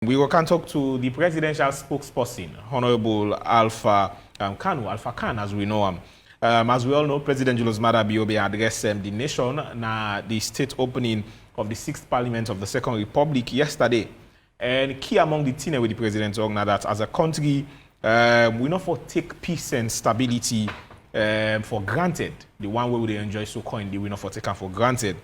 We can talk to the presidential spokesperson, Honorable Kanu, Alpha Khan, as we know him. As we all know, President Julius Maada Bio addressed the nation na the state opening of the 6th Parliament of the Second Republic yesterday. And key among the things with the president talking that as a country, we not for take peace and stability for granted. The one way we enjoy so coined, we not for taken for granted.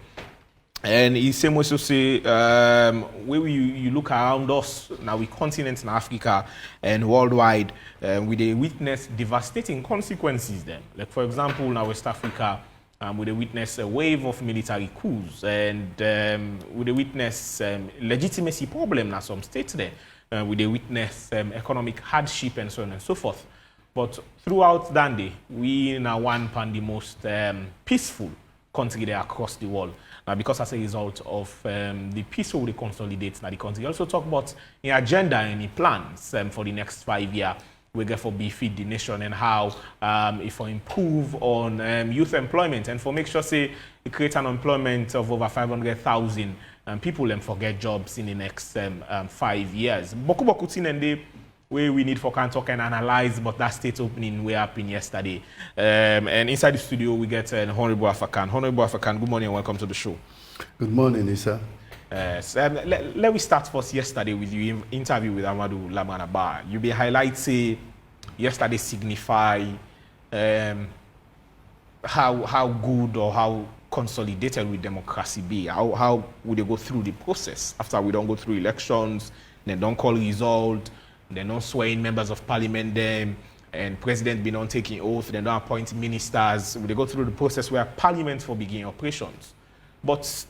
And he same also say, where you look around us, now we continent in Africa and worldwide, we witness devastating consequences then. Like for example, now West Africa, we witness a wave of military coups and we witness legitimacy problem in some states there. We witness economic hardship and so on and so forth. But throughout that day, we now one of the most peaceful country there across the world. Now, because as a result of the peace we consolidate now the country. Also talk about the agenda and the plans for the next 5 years. We get for feed the nation and how if we improve on youth employment and for make sure say it create an employment of over 500,000 people and forget jobs in the next 5 years. Boku tin and they where we need for can talk and analyze, but that state opening we happened yesterday. And inside the studio, we get Honorable Alpha Khan. Honorable Alpha Khan, good morning and welcome to the show. Good morning, Issa. Let me start first yesterday with your interview with Amadou Lamanaba. You be highlight say yesterday signify how good or how consolidated with democracy be. How would they go through the process after we don't go through elections, then don't call result. They're not swearing members of parliament them, and president be not taking oath, they don't appoint ministers. They go through the process where parliament will begin operations. But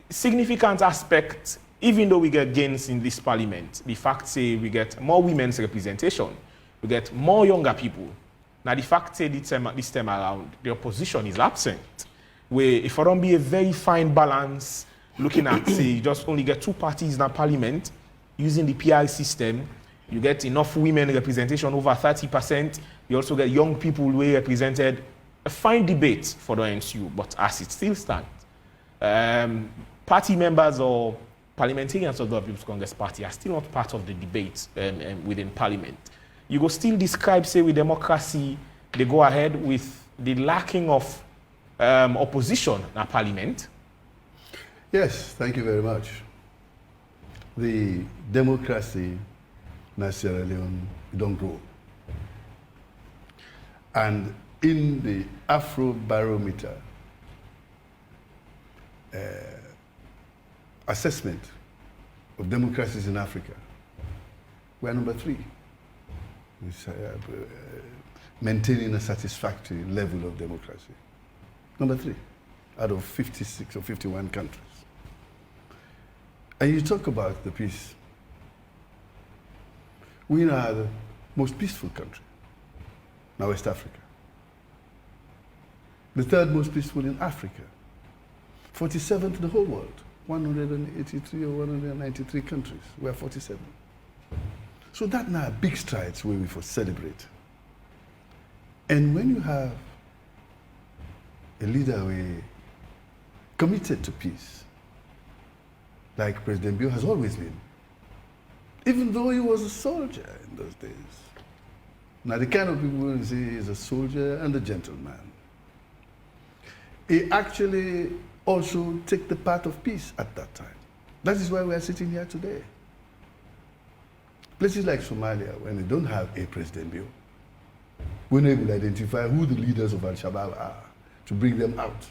significant aspect, even though we get gains in this parliament, the fact say we get more women's representation, we get more younger people. Now the fact say this time around, the opposition is absent. Where if I don't be a very fine balance, looking at say you just only get 2 parties in a parliament, using the PR system, you get enough women representation, over 30%. You also get young people who are represented. A fine debate for the NSU, but as it still stands, party members or parliamentarians of the People's Congress Party are still not part of the debate within Parliament. You go still describe, say, with democracy, they go ahead with the lacking of opposition in Parliament. Yes, thank you very much. The democracy in Sierra Leone don't grow. And in the Afrobarometer assessment of democracies in Africa, we're number 3. Maintaining a satisfactory level of democracy. Number 3 out of 56 or 51 countries. And you talk about the peace. We are the most peaceful country, now West Africa. The 3rd most peaceful in Africa. 47th in the whole world. 183 or 193 countries. We are 47. So that now big strides where we for celebrate. And when you have a leader who is committed to peace, like President Bio has always been, even though he was a soldier in those days. Now the kind of people will say he's a soldier and a gentleman. He actually also took the path of peace at that time. That is why we are sitting here today. Places like Somalia, when they don't have a President Bio, we're not able to identify who the leaders of Al-Shabaab are to bring them out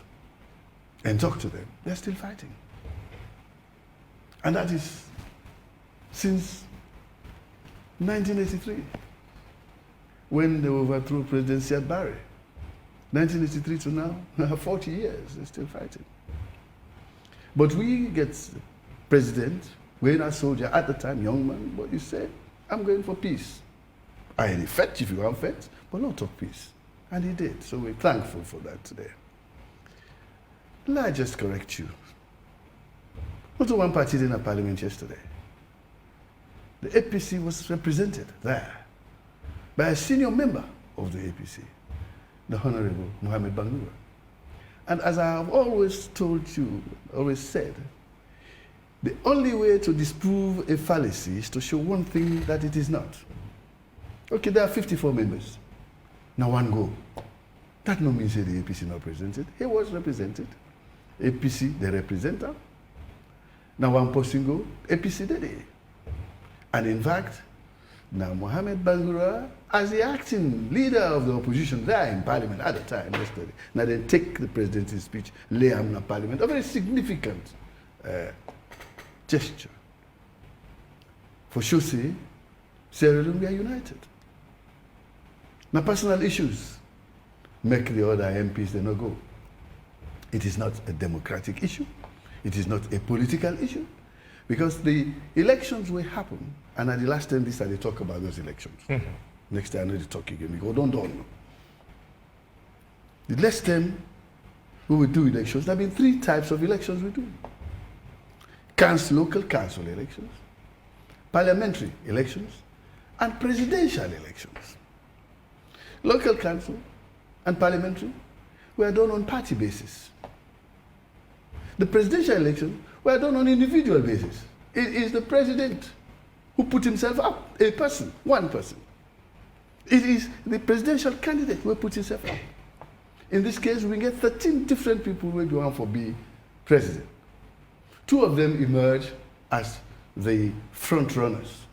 and talk to them. They're still fighting. And that is since 1983, when they overthrew President Siad Barre. 1983 to now, 40 years, they're still fighting. But we get president, we're not soldier at the time, young man, but you said, I'm going for peace. I had a fetch if you want fetch, but not of peace. And he did, so we're thankful for that today. Let me just correct you. Not one party in a parliament yesterday. The APC was represented there by a senior member of the APC, the Honorable Mohamed Bangura. And as I have always told you, always said, The only way to disprove a fallacy is to show one thing that it is not. Okay, there are 54 members. Now one go. That no means the APC not represented. He was represented. APC, they represent her. Now one person go, APC did it. And in fact, now Mohamed Bangura, as the acting leader of the opposition there in Parliament at the time, yesterday, now they take the president's speech, lay him in Parliament, a very significant gesture. For sure, Sierra Leone, we are united. Now personal issues make the other MPs, they not go. It is not a democratic issue. It is not a political issue. Because the elections will happen, and at the last time this they talk about those elections. Next time I need to talk again. We go, don't. The last time we will do elections, there have been 3 types of elections we do. Local council elections, parliamentary elections, and presidential elections. Local council and parliamentary were done on party basis. The presidential elections were done on individual basis. It is the president who put himself up, a person, one person. It is the presidential candidate who put himself up. In this case, we get 13 different people who go on for be president. 2 of them emerge as the front runners.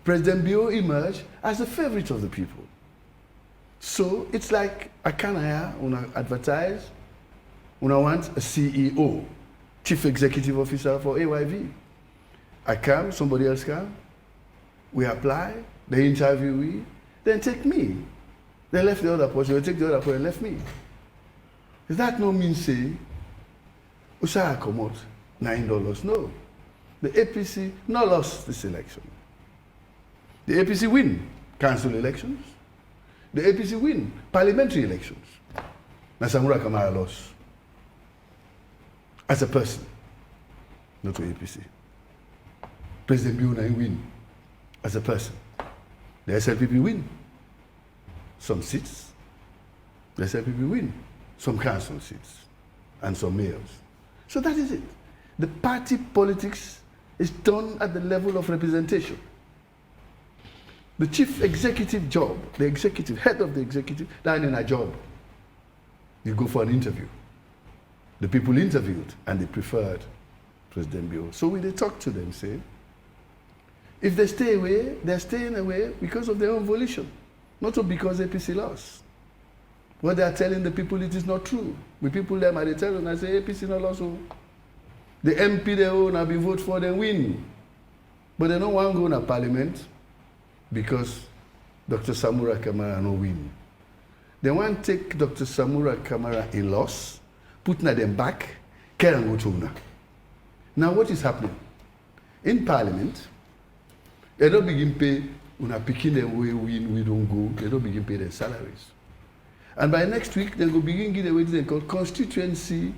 President Bio emerged as the favorite of the people. So it's like I can hire, una advertise, una want a CEO, Chief Executive Officer for AYV. I come, somebody else come, we apply, they interview me, then take me. They left the other person, they take the other person and left me. Is that no mean say, Usha come out $9? No. The APC not lost this election. The APC win council elections. The APC win parliamentary elections. Nasamura Kamara lost. As a person, not to APC. President Biona win as a person. The SLPP win some seats. The SLPP win some council seats and some mayors. So that is it. The party politics is done at the level of representation. The chief executive job, the executive, head of the executive, that in a job. You go for an interview. The people interviewed and they preferred President Bio. So when they talk to them, say, if they stay away, they're staying away because of their own volition, not because APC lost. What they are telling the people, it is not true. We people them, and they tell them, I say, APC not lost. The MP they own, have been vote for, them win. But they don't want to go to parliament because Dr. Samura Kamara no win. They want to take Dr. Samura Kamara in loss, put them back, care and go to una. Now what is happening? In parliament, they don't begin pay, una picking them we win, we don't go, they don't begin pay their salaries. And by next week, they will begin give away what they call constituency.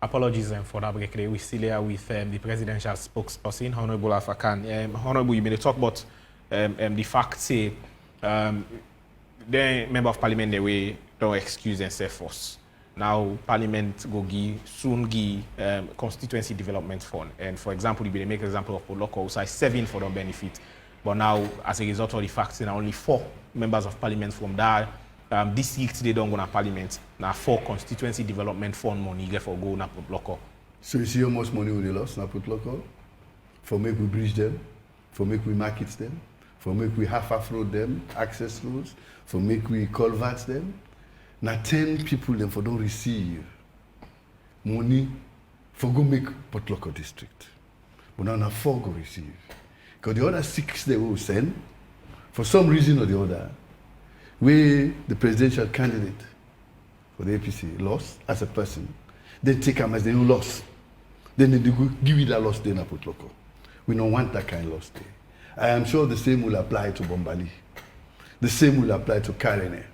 Apologies for that break. We're still here with the presidential spokesperson, Honorable Alpha Khan. Honorable, you made talk about the fact say the member of parliament they way don't excuse themselves first. Now parliament go soon give constituency development fund. And for example, you make example of local size 7 for them benefit. But now as a result of the fact that only 4 members of parliament from that district they don't go to parliament. Now 4 constituency development fund money get for go na put local. So you see how much money we lost na put local? For make we bridge them, for make we market them, for make we half road them, access roads, for make we culverts them. Now 10 people them for don't receive money for go make Port Local district. But now 4 go receive. Because the other 6 they will send, for some reason or the other, where the presidential candidate for the APC lost as a person, they take him as their own loss. Then they go give it a loss then Port Local. We don't want that kind of loss there. I am sure the same will apply to Bombali. The same will apply to Karene.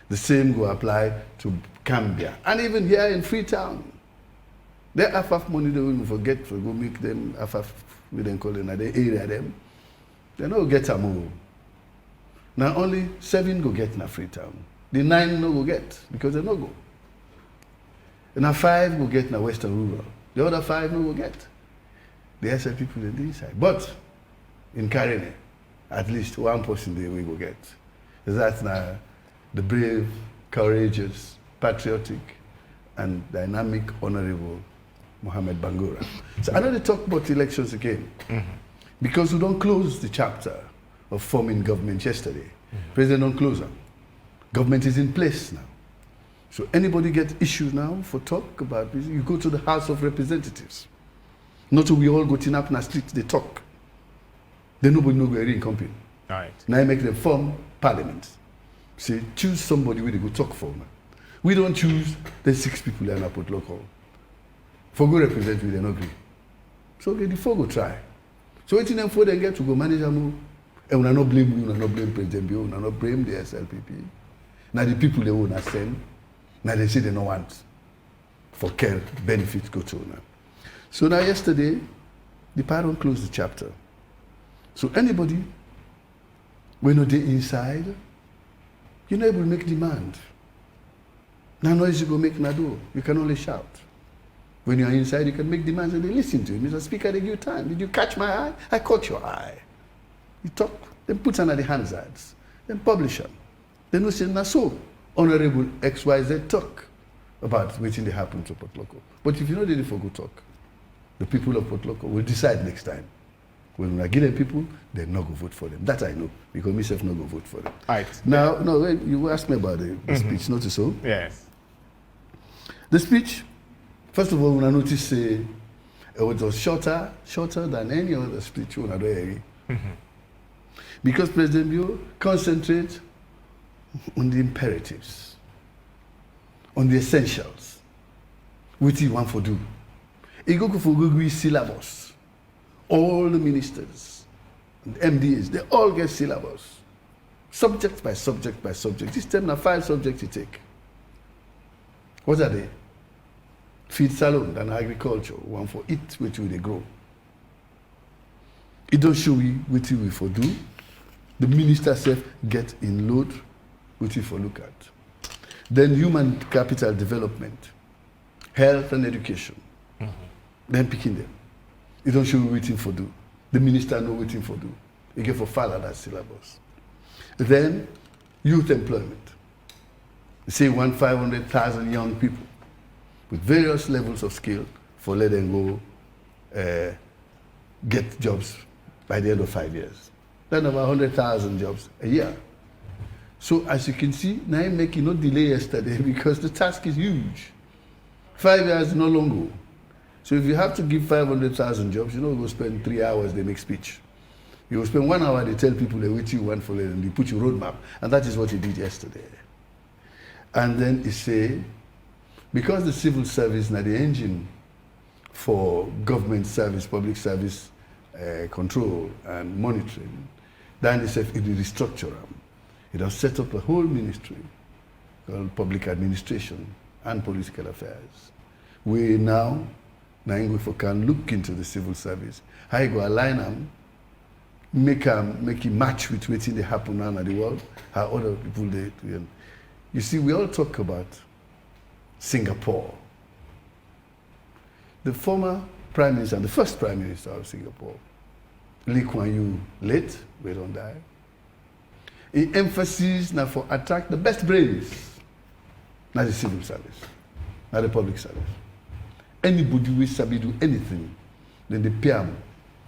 The same will apply to Cambia. And even here in Freetown. They have money they will forget for go make them half we then call it they area them. They don't get a move. Now only 7 go get in a Freetown. The 9 no go get because they no go. And now 5 go get in a Western Rural The other 5 no go get. The SL people in the inside. But in Karine, at least one person they will go get. That's now the brave, courageous, patriotic, and dynamic, honorable Mohamed Bangura. So I know they talk about elections again, because we don't close the chapter of forming government yesterday. President don't close them. Government is in place now. So anybody get issues now for talk about this, you go to the House of Representatives. Not we all go to Napna Street, they talk. Then nobody know where in company. Right. Now I make them form parliament. Say, choose somebody where they go talk for. Man. We don't choose the 6 people that are put local. For go represent, we don't agree. So okay, the 4 go try. So waiting them for them get to go manage them. And we not blame you, we not blame President Bio, we not blame the SLPP. Now the people they won't send, now they say they don't want for care, benefits go to now. So now yesterday, the parliament closed the chapter. So anybody, when you're inside, you're not able to make demand. Now noise you go make nado, you can only shout. When you're inside, you can make demands and they listen to you. Mr. Speaker, they give you time. Did you catch my eye? I caught your eye. You talk, then put under the Hansards, then publish them. Then we say, now so, Honorable XYZ talk about waiting to happen to Port Loco. But if you know they for go talk, the people of Port Loco will decide next time. When we give them people, they're not going to vote for them. That I know, because myself not going to vote for them. Right. Now, no, you asked me about the speech, not so? Yes. The speech, first of all, when I noticed it was shorter than any other speech when I do. Because President Bio concentrates on the imperatives, on the essentials, which he want to do. He go for Google syllabus. All the ministers and MDs, they all get syllabus. Subject by subject by subject. This time now 5 subjects you take. What are they? Feed salon and agriculture, one for eat, which will they grow. It don't show you which we for do. The minister self get in load, which we for look at. Then human capital development, health and education. Then picking them. It don't show you waiting for do. The minister know waiting for do. He get for follow that syllabus. Then youth employment. You say 500,000 young people with various levels of skill for let them go get jobs by the end of 5 years. Then about 100,000 jobs a year. So as you can see, now I'm making no delay yesterday because the task is huge. 5 years is no longer. So if you have to give 500,000 jobs, you know, you will spend 3 hours, they make speech. You will spend 1 hour, they tell people they wait you one for it, and they put you roadmap. And that is what he did yesterday. And then he say, because the civil service now the engine for government service, public service control and monitoring, then he said it will restructure them. It has set up a whole ministry called public administration and political affairs. We now can look into the civil service. How you go align them, make it match with what's they happen now in the world, how other people they. You see, we all talk about Singapore. The former prime minister, and the first prime minister of Singapore, Lee Kuan Yew, late, we don't die. He emphasized now for attract the best brains, not the civil service, not the public service. Anybody who sabi do anything, then they pay them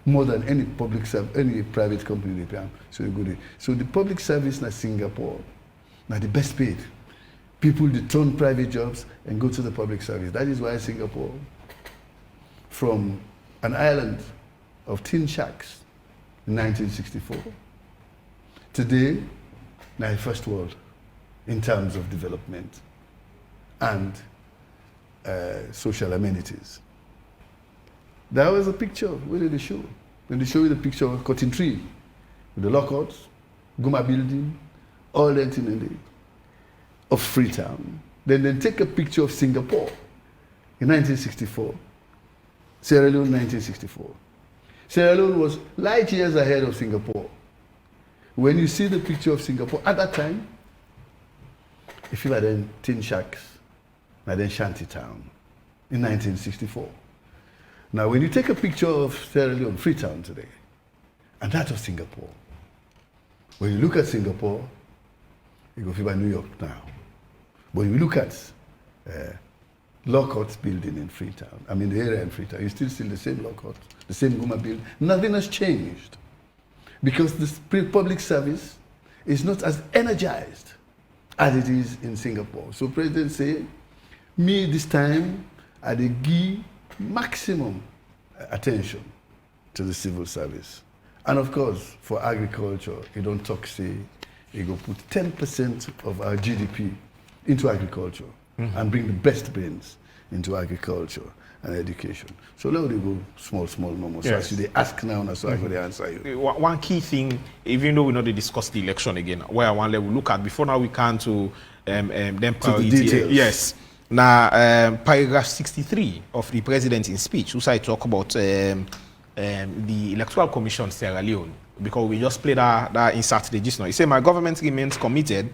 more than any public service, any private company they pay them. So they go there. So the public service in Singapore, now the best paid. People they turn private jobs and go to the public service. That is why Singapore, from an island of tin shacks in 1964, today, now the first world in terms of development and social amenities. There was a picture, where did they show? When they show you the picture of a cotton tree, with the lockouts, Guma building, all that in the of Freetown. Then they take a picture of Singapore in 1964, Sierra Leone 1964. Sierra Leone was light years ahead of Singapore. When you see the picture of Singapore, at that time, if you were then tin shacks, and then shanty town in 1964. Now, when you take a picture of Sierra Leone, Freetown today, and that of Singapore, when you look at Singapore, you go feel by New York now. When you look at Lockhart building in Freetown, I mean the area in Freetown, you still see the same Lockhart, the same Guma building. Nothing has changed because the public service is not as energized as it is in Singapore. So President say, me this time, I give maximum attention to the civil service. And of course, for agriculture, you don't talk, say, you go put 10% of our GDP into agriculture and bring the best brains into agriculture and education. So let me go small, normal. Yes. So they ask now, so I go to answer you. One key thing, even though we know they discuss the election again, where I want to look at, before now we can to them the details. Yes. Now, paragraph 63 of the president's speech, which I talk about the Electoral Commission Sierra Leone, because we just played that insert the just now. He said, my government remains committed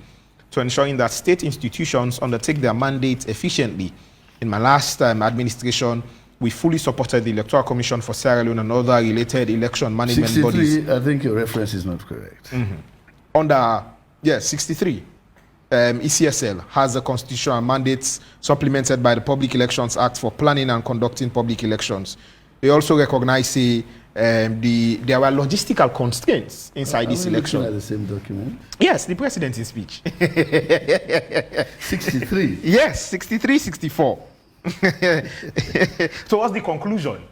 to ensuring that state institutions undertake their mandates efficiently. In my last administration, we fully supported the Electoral Commission for Sierra Leone and other related election management 63, bodies. I think your reference is not correct. Under, 63. ECSL has a constitutional mandates supplemented by the Public Elections Act for planning and conducting public elections. They also recognize there were logistical constraints inside this election. At the same document? Yes, the president's speech. 63? Yes, 63, 64. So what's the conclusion?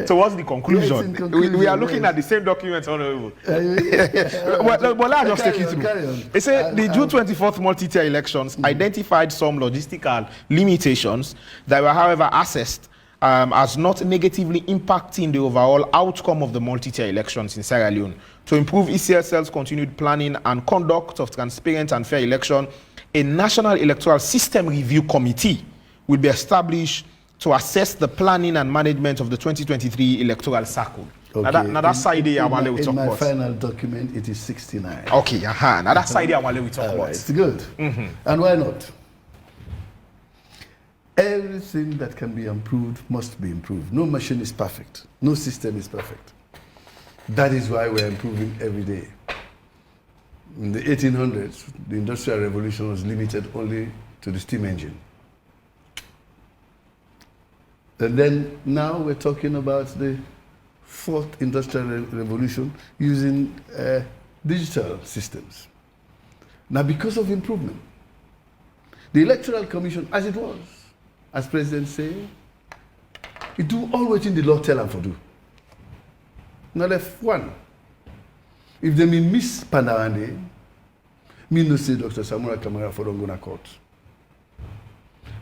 So what's the conclusion? We are looking at the same document, Honorable. But let's just take it through. It said the June 24th multi-tier elections identified some logistical limitations that were, however, assessed as not negatively impacting the overall outcome of the multi-tier elections in Sierra Leone. To improve ECSL's continued planning and conduct of transparent and fair election, a National Electoral System Review Committee will be established to assess the planning and management of the 2023 electoral cycle. Okay. Now that side I want to talk in my about. final document, it is 69. Okay, now that side I want to talk about. Right, it's good. And why not? Everything that can be improved must be improved. No machine is perfect. No system is perfect. That is why we're improving every day. In the 1800s, the Industrial Revolution was limited only to the steam engine. And then now we're talking about the fourth industrial revolution using digital systems. Now, because of improvement, the Electoral Commission, as it was, as President said, it do all what in the law tell them for do. Now, left one. If they mean miss Pandawande, me no say Dr. Samura Kamara for don't go to court.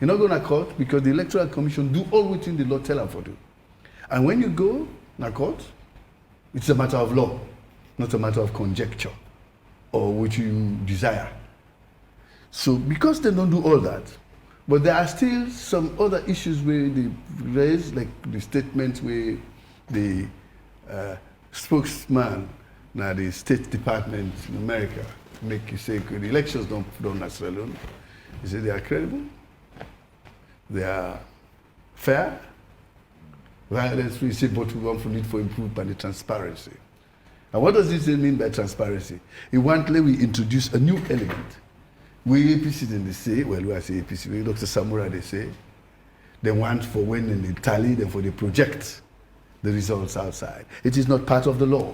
You're not going to court because the Electoral Commission do all within the law tell them for do. And when you go to court, it's a matter of law, not a matter of conjecture or what you desire. So because they don't do all that, but there are still some other issues where they raise, like the statement where the spokesman, now the State Department in America, make you say the elections don't Sierra Leone. He said they are credible. They are fair, violence-free, say, but we want to need for improvement by the transparency. And what does this mean by transparency? It wants we introduce a new element. We APC then they say, well, we say APC, we Dr. Samura they say, they want for when they tally, then for they project the results outside. It is not part of the law.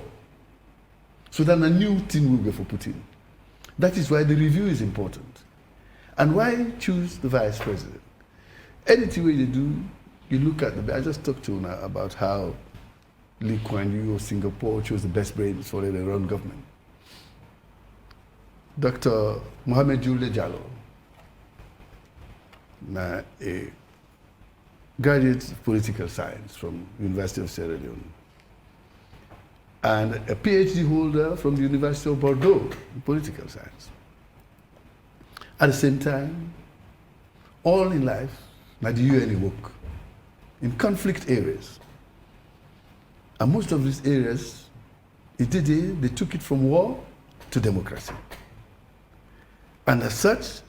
So then a new thing will go for put in. That is why the review is important. And why choose the vice president? Anything way they do, you look at I just talked to Una about how Lee Kuan Yew of Singapore chose the best brains for their own government. Dr. Mohamed Jallo, a graduate of political science from University of Sierra Leone, and a PhD holder from the University of Bordeaux in political science. At the same time, all in life, now the UN work in conflict areas. And most of these areas, they took it from war to democracy. And as such,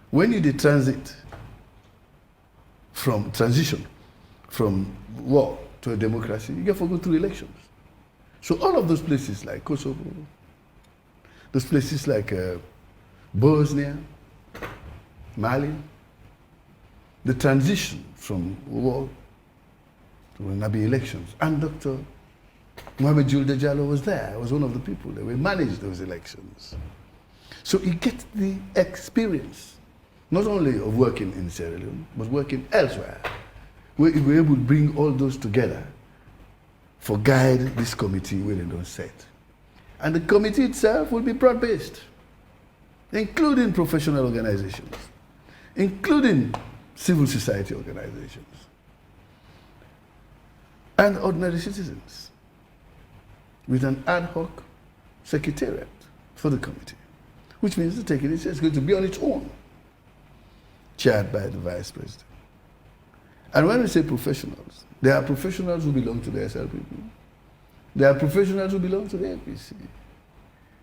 when you transition from war to a democracy, you get to go through elections. So all of those places like Kosovo, those places like Bosnia, Mali, the transition from war to Nabi elections. And Dr. Mohamed Jallow was there, was one of the people that managed those elections. So you get the experience, not only of working in Sierra Leone, but working elsewhere, where you were able to bring all those together for guide this committee where they don't set. And the committee itself will be broad-based, including professional organizations, including civil society organizations, and ordinary citizens, with an ad hoc secretariat for the committee, which means the taking it is going to be on its own, chaired by the vice president. And when we say professionals, there are professionals who belong to the SLPP. There are professionals who belong to the APC.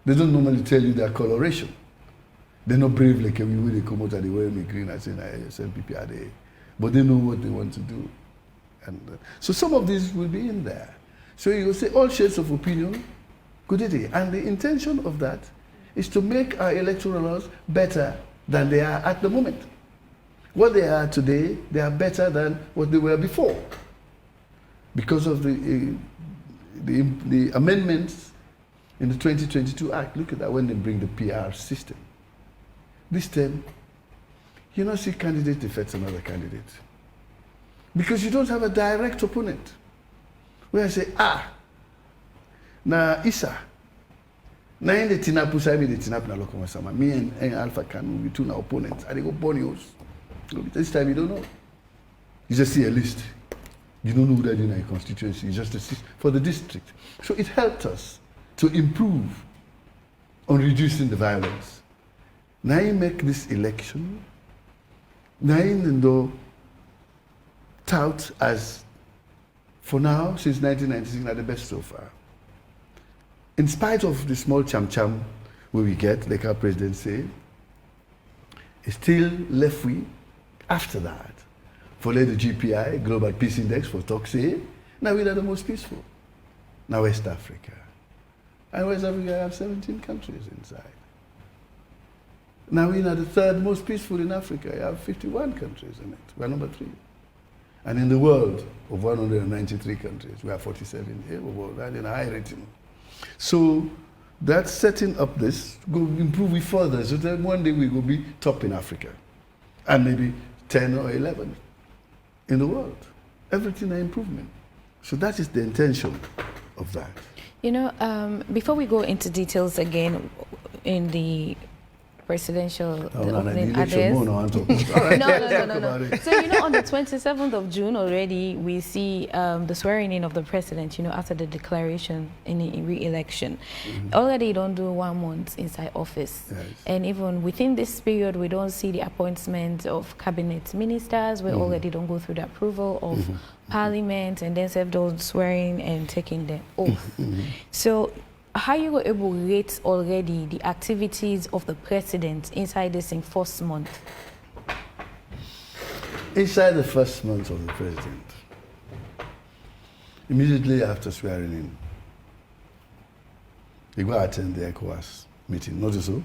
They don't normally tell you their coloration. They're not brave like when they come out and they wear me green and say, SLPP are they. But they know what they want to do. And so some of these will be in there. So you will say all shades of opinion, good idea. And the intention of that is to make our electoral laws better than they are at the moment. What they are today, they are better than what they were before. Because of the amendments in the 2022 Act. Look at that when they bring the PR system. This time, you don't see candidate defeats another candidate. Because you don't have a direct opponent. Where I say, na Isa, na in the Tinapu, I mean the Tinap na Lokoma Sama, me and Alpha Kanu, we two now opponents, and they go Bonios. This time you don't know. You just see a list. You don't know who that in a constituency, it's just a list for the district. So it helped us to improve on reducing the violence. Now you make this election, now you tout as, for now, since 1996, not the best so far. In spite of the small cham-cham where we get, like our president said, it's still left we, after that, for the GPI, Global Peace Index, for talk say, now we are the most peaceful. Now West Africa. And West Africa have 17 countries inside. Now we are the third most peaceful in Africa. You have 51 countries in it. We're number 3. And in the world of 193 countries, we have 47 here. We're in a high rating. So that's setting up this, go improve it further. So that one day we will be top in Africa. And maybe 10 or 11 in the world. Everything an improvement. So that is the intention of that. You know, before we go into details again in the presidential opening address. No. So, you know, on the 27th of June already, we see the swearing in of the president, you know, after the declaration in the re-election. Already don't do 1 month inside office. Yes. And even within this period, we don't see the appointment of cabinet ministers. We already don't go through the approval of parliament and then serve those swearing and taking the oath. So, how you were able to rate already the activities of the president inside this in first month? Inside the first month of the president, immediately after swearing in, he go attend the ECOWAS meeting, not so?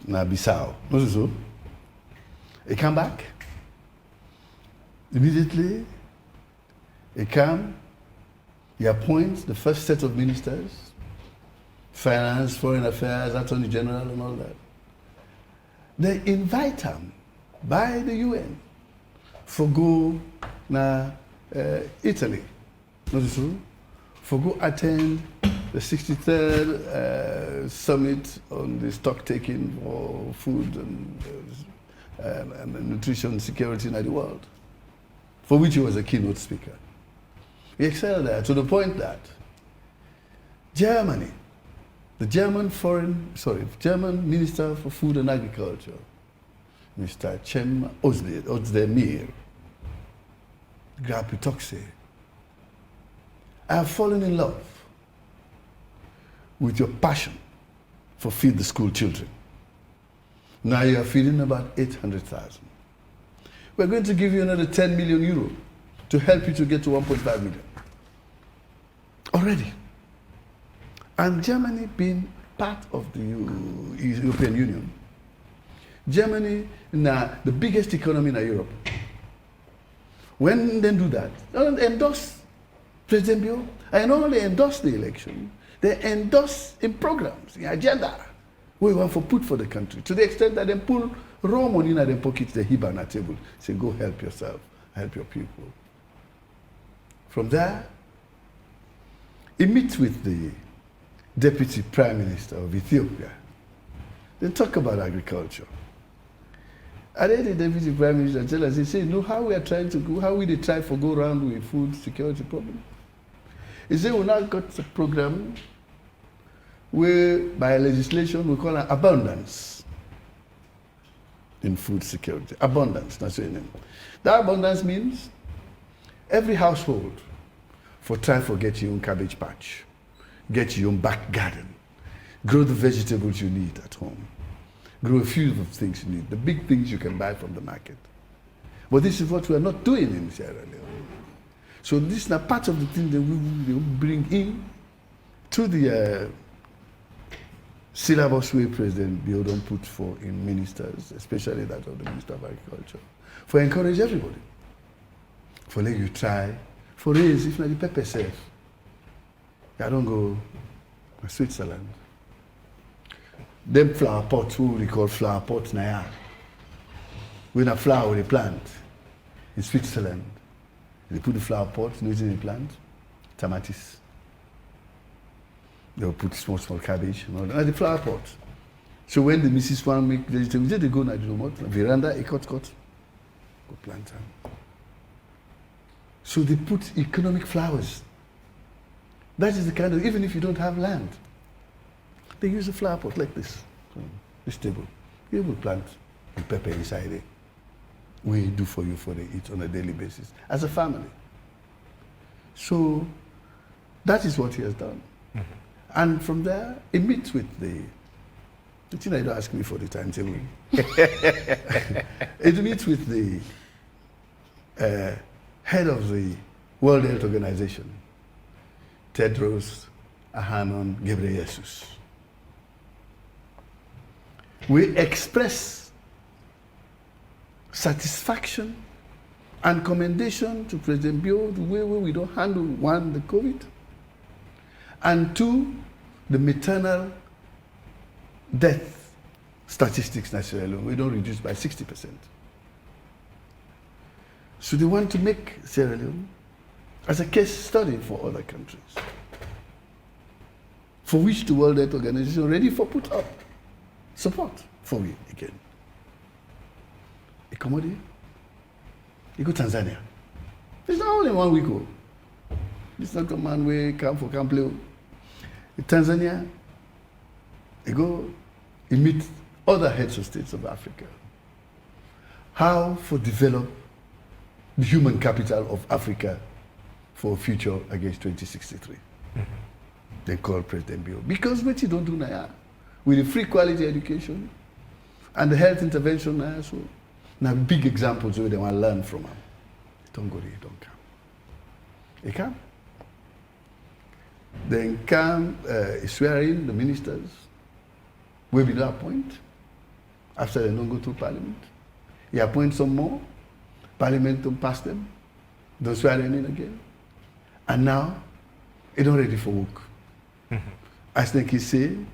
Na Bissau, not so? He come back, immediately, he come, he appoints the first set of ministers, finance, foreign affairs, attorney general, and all that. They invite him by the UN for go na Italy, not true? For go attend the 63rd summit on the stock taking for food and nutrition security in the world, for which he was a keynote speaker. He excelled there to the point that Germany, the German Minister for Food and Agriculture, Mr. Cem Özdemir, Grapitoxe, I have fallen in love with your passion for feed the school children. Now you are feeding about 800,000. we're going to give you another 10 million euro to help you to get to 1.5 million. Already. And Germany being part of the European Union, Germany, now the biggest economy in Europe, when they do that, they endorse President Bio, and not only endorse the election, they endorse in programs, in agenda, we want to put for the country, to the extent that they pull raw money in their pockets, they heap on the table, say, go help yourself, help your people. From there, he meets with the Deputy Prime Minister of Ethiopia. They talk about agriculture. And then the Deputy Prime Minister tell us, he said, no, how we are trying to go, how we they try to go around with food security problem. He said, we now got a program where by legislation we call it abundance in food security. Abundance, that's your name. That abundance means every household for try to get your own cabbage patch, get your own back garden, grow the vegetables you need at home, grow a few of the things you need, the big things you can buy from the market. But this is what we are not doing in Sierra Leone. So this is a part of the thing that we will bring in to the syllabus where President Bio don't put for in ministers, especially that of the Minister of Agriculture, for encourage everybody. For let you try, for raise, if not the pepper safe. I don't go to Switzerland. Them flower pots, who we call flower pots now. When a flower they plant in Switzerland, they put the flower pots, using the plant, tomatoes. They will put small cabbage and all that. And the flower pot. So when the Mrs. One make vegetables, they go na veranda, a cut, go plant them. So they put economic flowers. That is the kind of, even if you don't have land, they use a flower pot like this, this table. You will plant the pepper inside it. We do for you for the eat on a daily basis as a family. So that is what he has done. Mm-hmm. And from there, he meets with the you don't ask me for the timetable. He meets with the head of the World Health Organization, Tedros Adhanom Ghebreyesus. We express satisfaction and commendation to President Bio, the way we don't handle, one, the COVID, and two, the maternal death statistics in Sierra Leone. We don't reduce by 60%. So they want to make Sierra Leone as a case study for other countries, for which the World Health Organization ready for put up support for we again. A commodity, you go Tanzania. It's not only 1 week ago. It's not a man way come for camp play. In Tanzania, you go, you meet other heads of states of Africa. How to develop the human capital of Africa for a future against 2063. Mm-hmm. They call President Bio. Because what you don't do now, with the free quality education and the health intervention now, so now big examples where they want to learn from them. Don't go there, don't come. They come. Then come, swear in the ministers, will be that point. After they don't go through Parliament. He appoint some more. Parliament don't pass them. Don't swear them in again. And now, it's not ready for work. Mm-hmm. I think he said,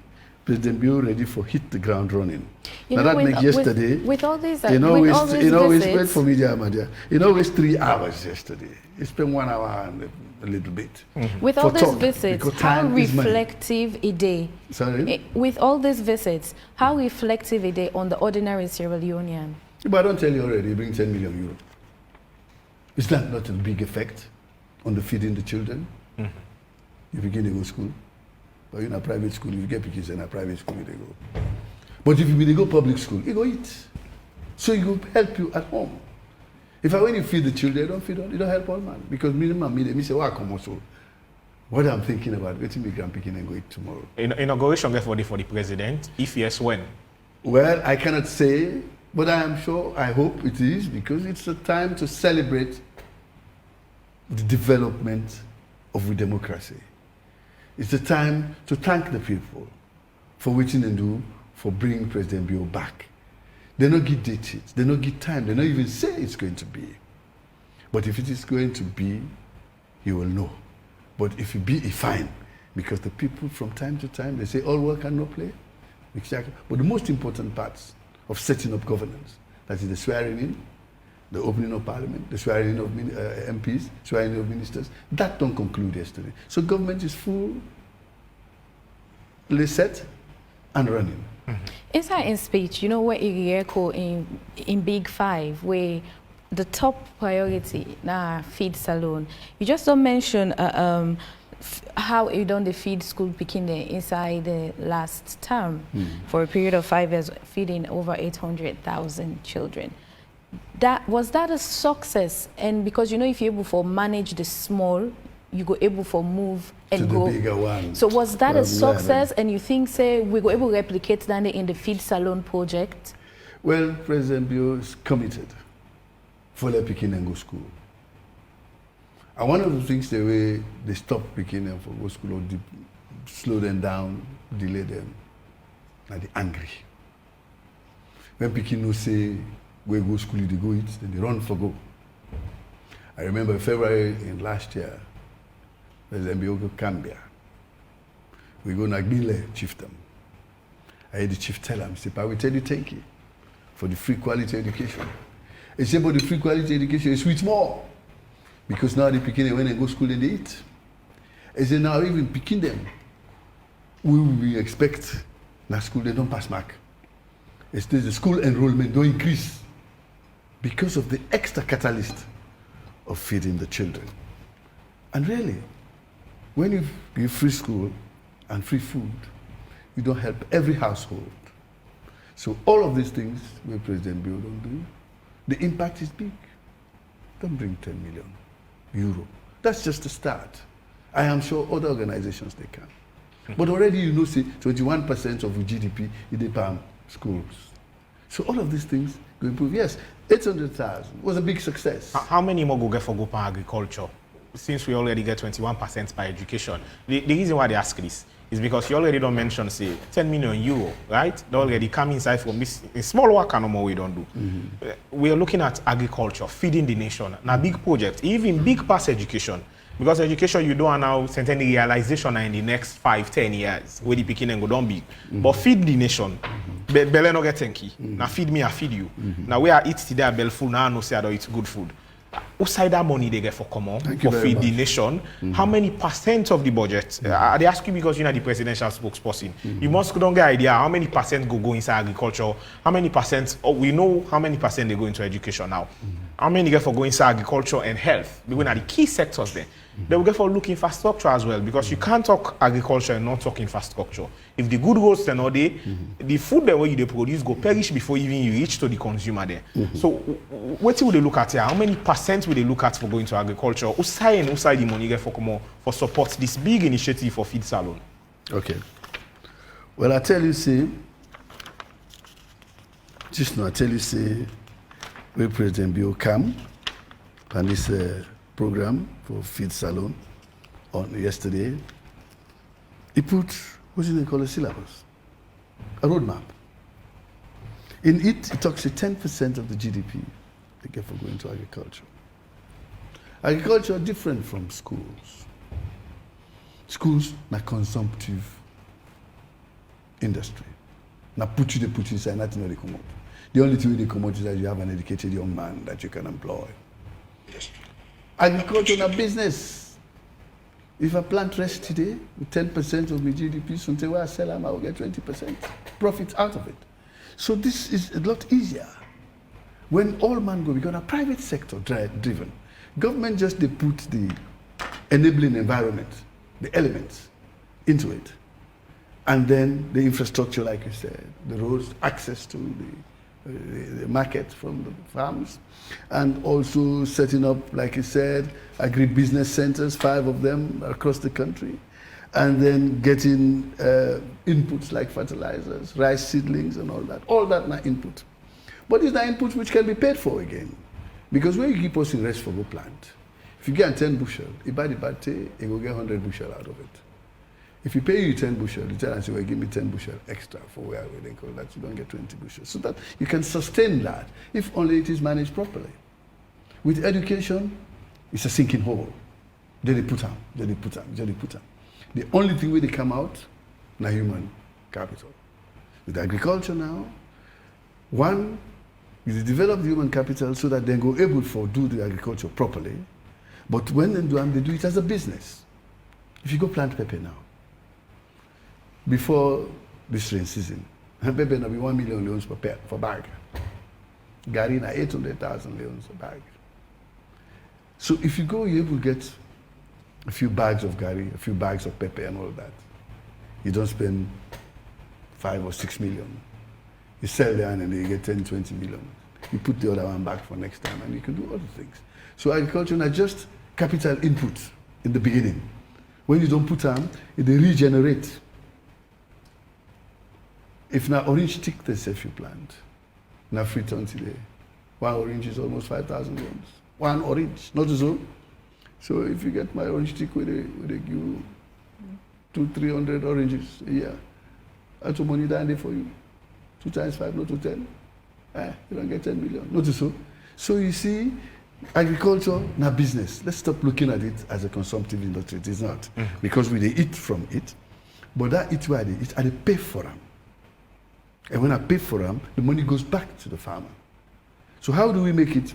President Bio ready for hit the ground running. Now that makes yesterday. With all these, we spent for media, it's 3 hours yesterday. He spent 1 hour and a little bit. Mm-hmm. With all these visits, how reflective a day? Sorry? With all these visits, how reflective a day on the ordinary Sierra Leonean? But I don't tell you already, bring 10 million euros. Is that not a big effect on the feeding the children? Mm-hmm. You begin to go to school. But in a private school, if you get kids in a private school, they go. But if you go public school, you go eat. So it will help you at home. When you feed the children, you don't help all man. Because me say, well, come also. What I'm thinking about, getting me grandpicking and go eat tomorrow. Inauguration for the president, if yes, when? Well, I cannot say But I am sure, I hope it is, because it's a time to celebrate the development of democracy. It's a time to thank the people for what they do for bringing President Bio back. They don't give dates, they don't give time, they don't even say it's going to be. But if it is going to be, you will know. But if it be, it's fine. Because the people from time to time, they say all work and no play. Exactly. But the most important parts of setting up governance, that is the swearing in, the opening of parliament, the swearing in of MPs, swearing in of ministers, that don't conclude yesterday. So government is fully set and running. Inside in speech, you know, where Irieko in Big Five, where the top priority now feed salon. You just don't mention how you done the feed school picking inside the last term for a period of 5 years, feeding over 800,000 children. Was that a success? And because, you know, if you're able to manage the small, you go able to move and to go. The bigger one. So was that a success? And you think, say, we go able to replicate that in the feed salon project? Well, President Bio is committed for the picking and go school. And one of the things, the way they stop picking them for go school, or slow them down, delay them, and they're angry. When picking no say, we go school, they go eat, then they run for go. I remember February in last year, President Bio go Cambia. We go Nagbile chiefdom. I heard the chief tell him, say, we tell you thank you for the free quality education. He said, but the free quality education is sweet more. Because now they picking them when they go to school and they eat. He said, now even picking them, we expect that school they don't pass mark. It's the school enrollment don't increase because of the extra catalyst of feeding the children. And really, when you give free school and free food, you don't help every household. So all of these things, where President Bio don't do, the impact is big. Don't bring 10 million euro. That's just the start. I am sure other organizations, they can. But already you know, say, 21% of GDP is the PAM schools. So all of these things will improve. Yes, 800,000 was a big success. How many more go get for go agriculture? Since we already get 21% by education. The reason why they ask this is because you already don't mention, say, 10 million euro, right? They already come inside from this small work and no more we don't do. We are looking at agriculture, feeding the nation, now big project, even big past education. Because education, you don't now certain realization in the next 5-10 years, where the picking and go down big. But feed the nation, Bele no get tenki. Now feed me, I feed you. Now we are eat today, I bell full, now I know say I don't eat good food. Outside that money they get for common, for feed the nation, how many percent of the budget? They ask you because you're the presidential spokesperson. You must don't get idea how many percent go inside agriculture, how many percent, we know how many percent they go into education now. How many get for go inside agriculture and health? Because are the key sectors there. They will get for look infrastructure as well, because you can't talk agriculture and not talk infrastructure. If the good roads are not there, the food that way you produce go perish before even you reach to the consumer there. So what will they look at here? How many percent will they look at for going to agriculture? Usai the money get for come for support this big initiative for feed salon? Okay. Well, I tell you, say, just now I tell you, say, where President Bio come and this program for feed salon on yesterday, he put what do they call a syllabus, a roadmap. In it, it talks to 10% of the GDP they get for going to agriculture. Agriculture is different from schools. Schools are consumptive industry. Now put you inside, nothing they come out. The only thing they come out is that you have an educated young man that you can employ. Agriculture is a business. If I plant rice today with 10% of my GDP, someday where I sell them, I will get 20% profit out of it. So this is a lot easier. When all man go, because a private sector driven. Government just they put the enabling environment, the elements into it. And then the infrastructure, like you said, the roads, access to the market from the farms, and also setting up, like you said, agribusiness centers, 5 of them across the country, and then getting inputs like fertilizers, rice seedlings and all that. All that now input. But these are inputs which can be paid for again. Because when you keep us in rest for go plant, if you get 10 bushel, you buy the bate, you will get 100 bushel out of it. If you pay you 10 bushel, the tenant say, well, give me 10 bushel extra for where we call that, you don't get 20 bushel. So that you can sustain that if only it is managed properly. With education, it's a sinking hole. Then they put them. The only thing where they come out, na human capital. With agriculture now, one is to develop the human capital so that they go able to do the agriculture properly. But when they do it as a business. If you go plant pepper now, before this rain season, pepper will be 1 million leones per bag. Gari na 800,000 leones a bag. So if you go, you're able to get a few bags of gari, a few bags of pepper and all that. You don't spend 5 or 6 million. You sell there and then you get 10, 20 million. You put the other one back for next time and you can do other things. So agriculture is not just capital input in the beginning. When you don't put them, they regenerate. If now orange stick they say if you plant, now free ton today. One orange is almost 5,000 loans. One orange, not so. So if you get my orange stick with they give you 200-300 oranges a year, that's money down there for you. 2 times 5, not to 10. You don't get 10 million, not so. So you see, agriculture, not business. Let's stop looking at it as a consumptive industry. It is not. Because we they eat from it, but that eat where they eat, and they pay for them. And when I pay for them, the money goes back to the farmer. So how do we make it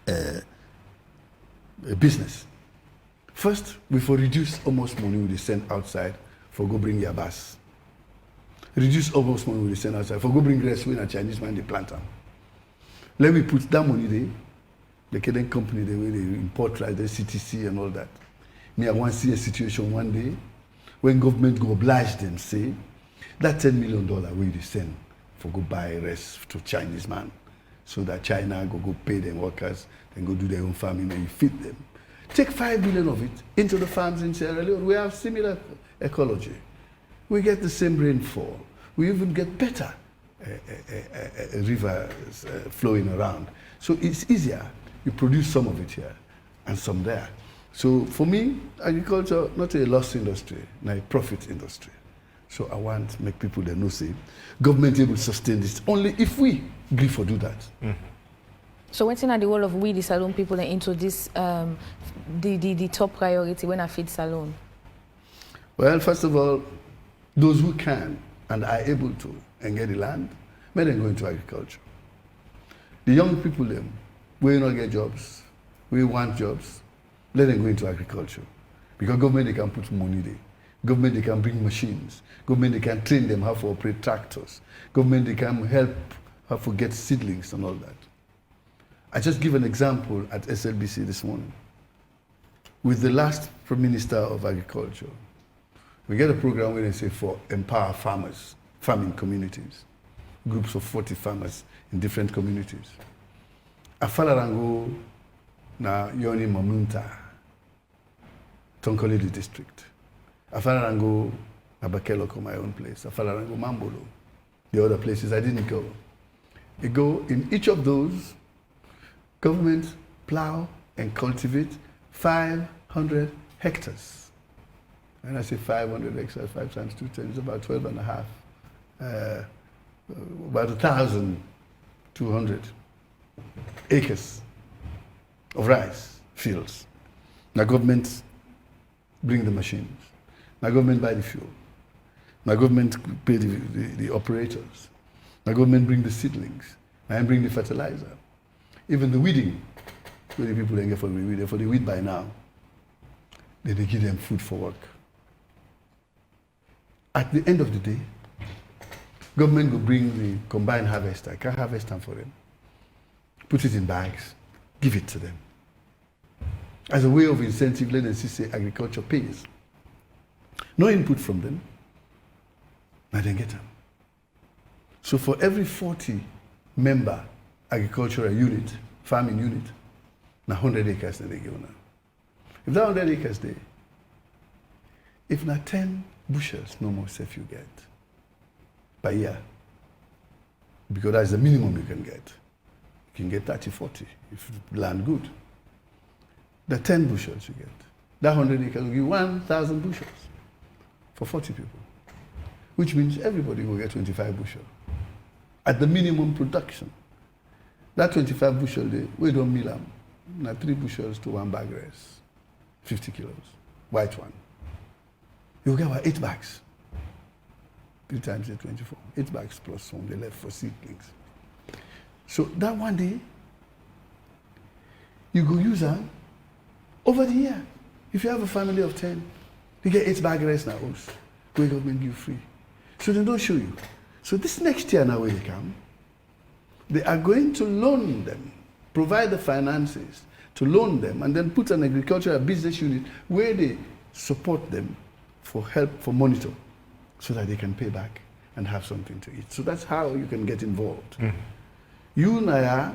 a business? First, we for reduce almost money we send outside for go bring your bus. Reduce almost money we send outside for go bring rest when a Chinese man they plant them. Let me put that money there. The Kenyan company, the way they import like the CTC and all that. Me, I want to see a situation one day when government go oblige them, say, that $10 million way they send for go buy rest to Chinese man, so that China go pay them workers and go do their own farming and you feed them. Take 5 million of it into the farms in Sierra Leone. We have similar ecology. We get the same rainfall. We even get better rivers flowing around. So it's easier. You produce some of it here and some there. So for me, agriculture, not a loss industry, not a profit industry. So I want to make people that know, say, government able to sustain this only if we agree for do that. So what's in the role of we, the salon people, into this, the top priority when I feed salon? Well, first of all, those who can and are able to and get the land, may them go into agriculture. The young people, them, we not get jobs, we want jobs, let them go into agriculture. Because government, they can put money there. Government, they can bring machines. Government, they can train them how to operate tractors. Government, they can help how to get seedlings and all that. I just give an example at SLBC this morning. With the last Prime Minister of Agriculture, we get a program where they say for empower farmers, farming communities, groups of 40 farmers in different communities. Afalarango na Yoni Mamunta, Tonkolili district. Afalarango na Bakeloko, my own place. Afalarango Mambolo, the other places I didn't go. You go in each of those, government plow and cultivate 500 hectares. And I say 500 hectares, 5 times 2 times, about 12 and a half. About 1,200 acres of rice fields. Now government bring the machines. Now government buy the fuel. Now government pay the operators. Now government bring the seedlings. Now bring the fertilizer. Even the weeding, where the people don't get for the weed by now, then they give them food for work. At the end of the day, government will bring the combined harvester. I can harvest them for them. Put it in bags, give it to them. As a way of incentive, let them see say agriculture pays. No input from them, now they get them. So for every 40 member agricultural unit, farming unit, now 100 acres that they give now. If that 100 acres there, if not 10 bushels, no more safe you get per year. because that's the minimum you can get. You can get 30, 40 if you land good. The 10 bushels you get. That 100 acres will give you 1,000 bushels for 40 people, which means everybody will get 25 bushels at the minimum production. That 25 bushel, we don't mill them. Now 3 bushels to 1 bag rice, 50 kilos, white one. You get about 8 bags. 3 times 8, 24. 8 bags plus one they left for seedlings. So that one day, you go use them over the year. If you have a family of 10, you get 8 bag rice now, where government give free. So they don't show you. So this next year now when they come, they are going to loan them, provide the finances to loan them, and then put an agricultural business unit where they support them for help, for monitor, so that they can pay back and have something to eat. So that's how you can get involved. You and I,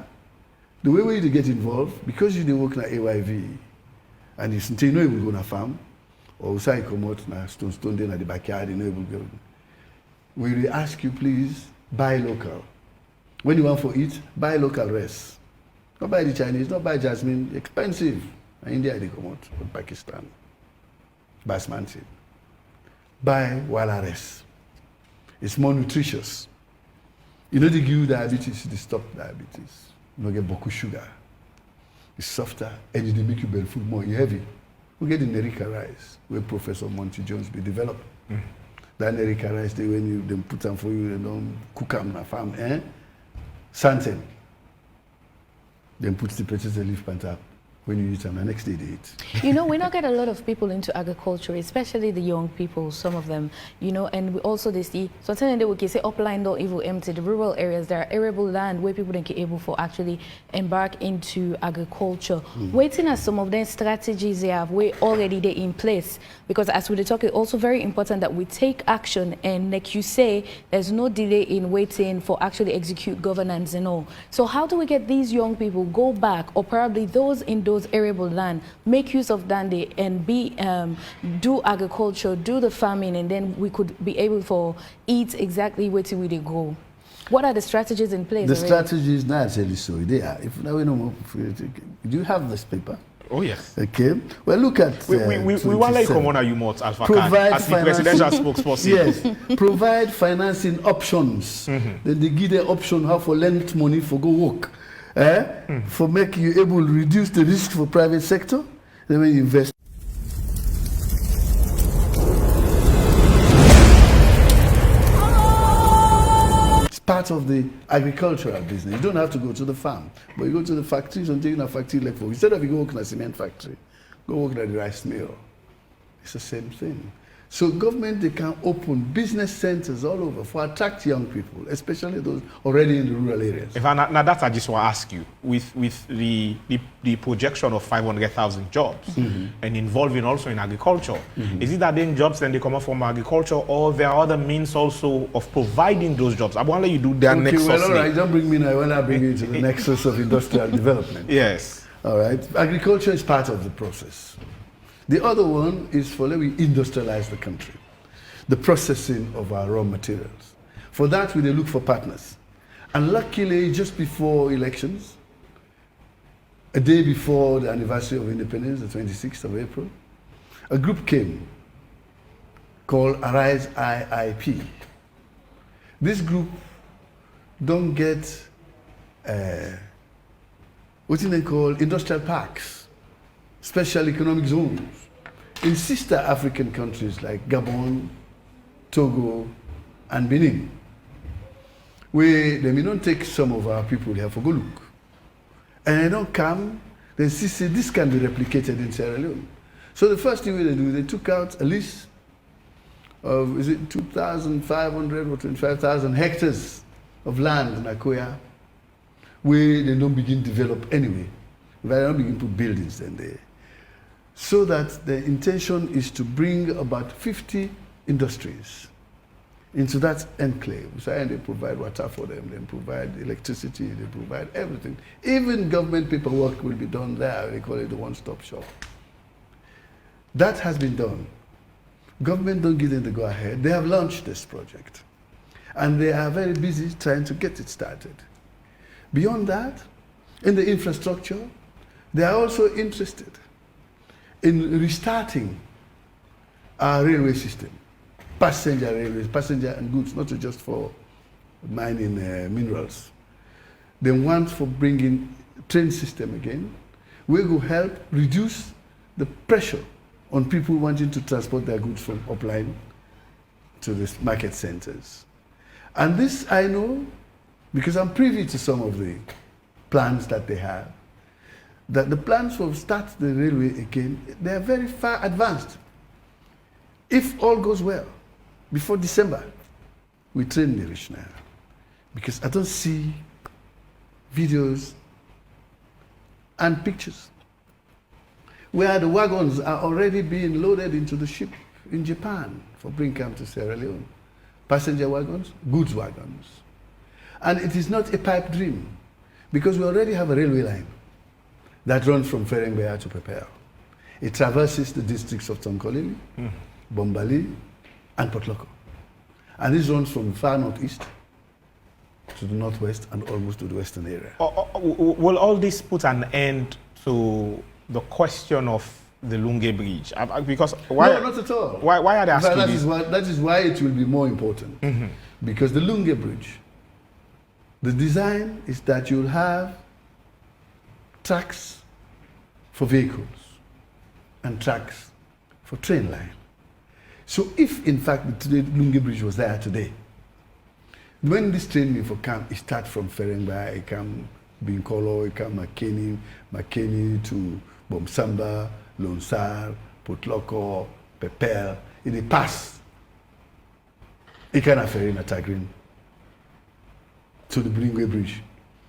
the way we get involved, because you work in AYV, and you know you will go on a farm, or say you come out na stone in the backyard, you know you will go. We will ask you, please, buy local. When you want for it, buy local rice. Not buy the Chinese, not buy jasmine, expensive. In India they come out, or Pakistan, basmati. Buy wala rice. It's more nutritious. You know they give you diabetes, they stop diabetes. You don't get boku sugar. It's softer, and they make you belly full more heavy. We get the Nerica rice, where Professor Monty Jones be developed. That Nerica rice, when you then put them for you, they don't cook them in a farm, Santen. Then put the potato leaf plant up. When you eat them, the next day they eat. You know, we not get a lot of people into agriculture, especially the young people, some of them, you know, and we also they see, so certainly we can say upline don't even empty, the rural areas, there are arable land where people don't get able for actually embark into agriculture. Waiting at some of them strategies they have, we already they in place, because as we talk, it's also very important that we take action, and like you say, there's no delay in waiting for actually execute governance and all. So how do we get these young people go back, or probably those in those arable land, make use of that and do agriculture, do the farming, and then we could be able to eat exactly where we they go. What are the strategies in place? The strategies not actually so they are. If now we know, do you have this paper? Oh yes. Okay. Well, look at. We want like come on you more Alpha Khan as the presidential spokesperson. Yes. Provide financing options. Then they give the option how for lend money for go work. For make you able to reduce the risk for private sector, then when you invest. It's part of the agricultural business. You don't have to go to the farm, but you go to the factories and take a factory like for. Instead of you go work in a cement factory, go work at the rice mill. It's the same thing. So government, they can open business centers all over for attract young people, especially those already in the rural areas. Now that I just want to ask you, with the projection of 500,000 jobs and involving also in agriculture, is it that then jobs then they come up from agriculture, or there are other means also of providing those jobs? I want to let you do that next. Well, all right, don't bring me now. When I bring you to the nexus of industrial development. Yes. All right, agriculture is part of the process. The other one is for let me industrialize the country, the processing of our raw materials. For that, we look for partners. And luckily, just before elections, a day before the anniversary of independence, the 26th of April, a group came called Arise IIP. This group don't get what they call industrial parks, special economic zones in sister African countries like Gabon, Togo, and Benin, where they may not take some of our people here for go look. And they don't come, they see this can be replicated in Sierra Leone. So the first thing they do, they took out a list of, 2,500 or 25,000 hectares of land in Akoya, where they don't begin to develop anyway. They don't begin to put buildings then there. So that the intention is to bring about 50 industries into that enclave. So they provide water for them, they provide electricity, they provide everything. Even government paperwork will be done there. They call it the one-stop shop. That has been done. Government don't give them the go-ahead. They have launched this project. And they are very busy trying to get it started. Beyond that, in the infrastructure, they are also interested in restarting our railway system, passenger railways, passenger and goods, not just for mining minerals. They want for bringing train system again. We will help reduce the pressure on people wanting to transport their goods from upline to the market centers. And this I know because I'm privy to some of the plans that they have, that the plans for start the railway again, they are very far advanced. If all goes well, before December, we train the rich now. Because I don't see videos and pictures where the wagons are already being loaded into the ship in Japan for bring camp to Sierra Leone. Passenger wagons, goods wagons. And it is not a pipe dream, because we already have a railway line that runs from Ferengbea to Pepel. It traverses the districts of Tonkolili, Bombali, and Potloko. And this runs from far northeast to the northwest and almost to the western area. Will all this put an end to the question of the Lunge Bridge? Because why? No, not at all. Why are they asking that this? That is why it will be more important. Because the Lunge Bridge, the design is that you'll have tracks for vehicles and tracks for train line. So if in fact the Lunge Bridge was there today, when this train for camp, it starts from Ferengbea, it come Binkolo, it come Makeni to Bomsamba, Lonsar, Potloko, Pepel, it pass. It can have ferry in Atagrin to the Lunge Bridge.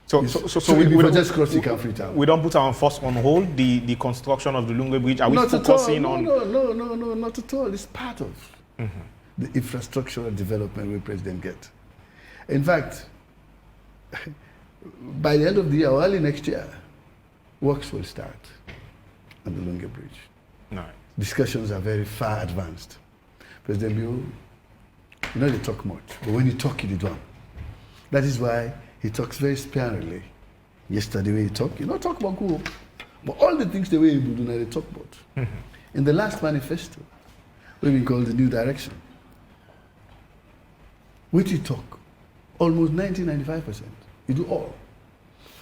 So we just cross the country town. We don't put our force on hold, the construction of the Lunge Bridge. Are we not focusing at all. on? No, not at all. It's part of the infrastructural development we President get. In fact, by the end of the year or early next year, works will start on the Lunge Bridge. No. Discussions are very far advanced. President Bio, they talk much, but when you talk, you do. That is why he talks very sparingly. Yesterday, when he talked, talk about Kuru, but all the things the way he do, they talk about. In the last manifesto, what we call the New Direction, which he talk, almost 90-95%. You do all.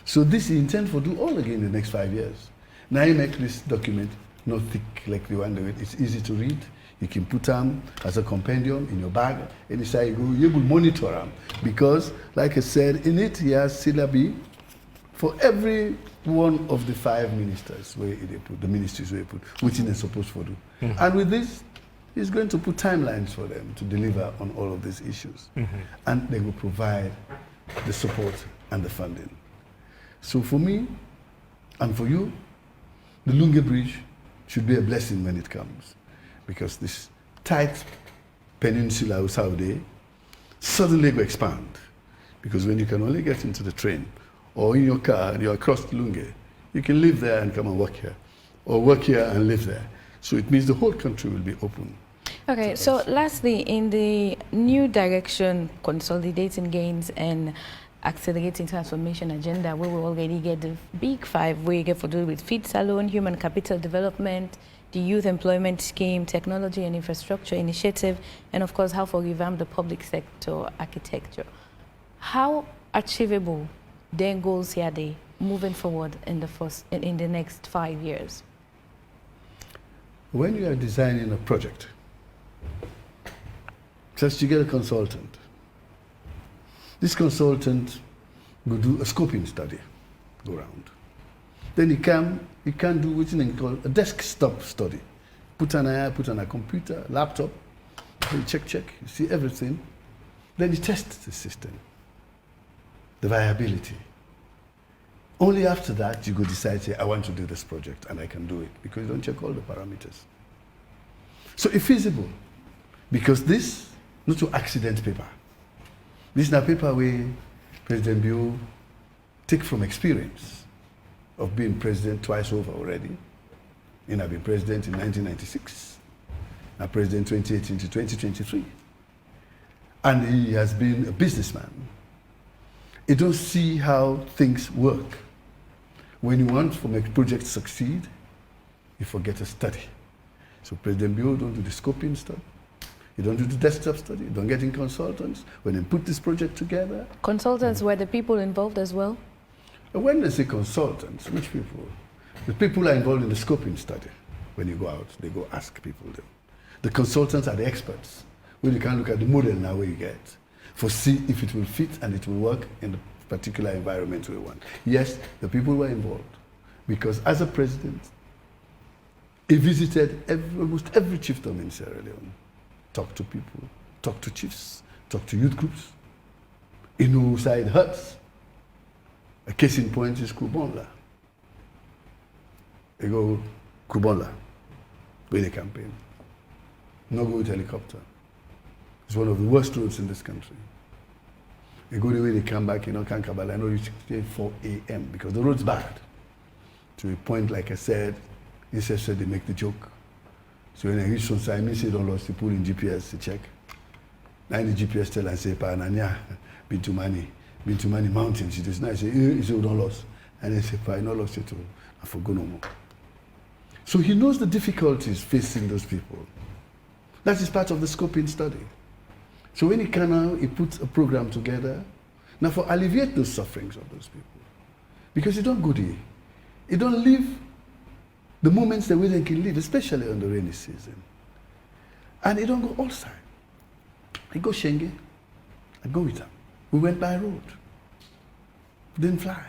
So this he intends for do all again in the next 5 years. Now you make this document not thick like the one that it's easy to read. You can put them as a compendium in your bag. Anytime you go, you will monitor them. Because, like I said, in it he has syllabi for every one of the 5 ministers where they put, the ministries where they put, which they're supposed to do. And with this, he's going to put timelines for them to deliver on all of these issues. And they will provide the support and the funding. So for me and for you, the Lunge Bridge should be a blessing when it comes. Because this tight peninsula of Saudi suddenly will expand. Because when you can only get into the train or in your car and you're across the Lunge, you can live there and come and work here. Or work here and live there. So it means the whole country will be open. Okay, so lastly, in the new direction, consolidating gains and accelerating transformation agenda, we will already get the big 5 we get to do with feed salon, human capital development, the youth employment scheme, technology and infrastructure initiative, and of course, how to revamp the public sector architecture. How achievable then goals here they moving forward in the next 5 years? When you are designing a project, first you get a consultant. This consultant will do a scoping study, go around. Then he can do what you call a desktop study. Put on a computer, laptop, you check, you see everything. Then you test the system, the viability. Only after that you go decide, say, I want to do this project and I can do it, because you don't check all the parameters. So it's feasible, because this not to accident paper. This is not paper where President Bio take from experience of being president twice over already. And I've been president in 1996, now president 2018 to 2023. and he has been a businessman. He don't see how things work. When you want to make projects succeed, you forget to study. So President Bio don't do the scoping study. You don't do the desktop study. You don't get in consultants. When they put this project together. Consultants were the people involved as well? When they say consultants, which people? The people are involved in the scoping study. When you go out, they go ask people. The consultants are the experts. When you can look at the model now where you get, for see if it will fit and it will work in the particular environment we want. Yes, the people were involved. Because as a president, he visited almost every chiefdom in Sierra Leone. Talked to people, talked to chiefs, talked to youth groups. He knew side huts. A case in point is Kubonla. They go Kubonla, with a campaign. No go with helicopter. It's one of the worst roads in this country. They go the way they come back, Kankabala, I know it's 4 a.m. because the road's bad. To a point, like I said, he said they make the joke. So when I reach some side, I say don't lost, they pull in GPS to check. Now the GPS tell and say, Pananya, Bintumani mountains. It is nice. He say, don't lost. And they say, I not lost it all. I forgot no more. So he knows the difficulties facing those people. That is part of the scoping study. So when he puts a program together, now for alleviate those sufferings of those people. Because you don't go there. You don't live the moments the way they can live, especially on the rainy season. And you don't go outside. I go Shenge, I go with them. We went by road. Didn't fly.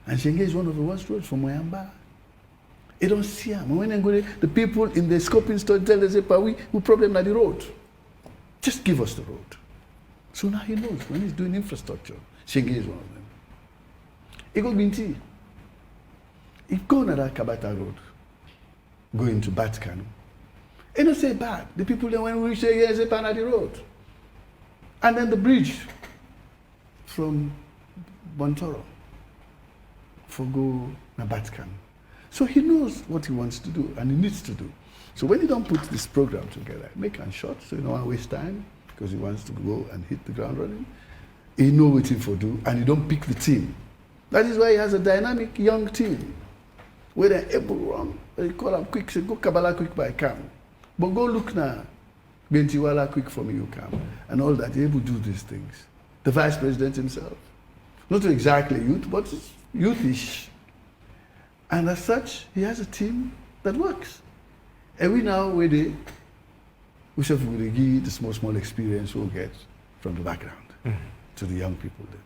And Shenge is one of the worst roads from Moyamba. You don't see them. When I go there, the people in the scoping study tell us, we problem at the road. Just give us the road. So now he knows when he's doing infrastructure. Shenge is one of them. He go Binti. He go on that Kabata road, going to Kanu. He don't say bad. The people there when we reach there, say pan at the road. And then the bridge from Bontoro for go to Kanu. So he knows what he wants to do and he needs to do. So when he don't put this program together, make him short so he don't want to waste time because he wants to go and hit the ground running. He know what he for do and he don't pick the team. That is why he has a dynamic young team where they're able to run. They call them quick, say go Kabbalah quick by Cam. But go look now, Bentiwala quick for me you come. And all that, they're able to do these things. The vice president himself. Not exactly youth, but youthish. And as such, he has a team that works. And we now, we should give the small experience we'll get from the background to the young people then.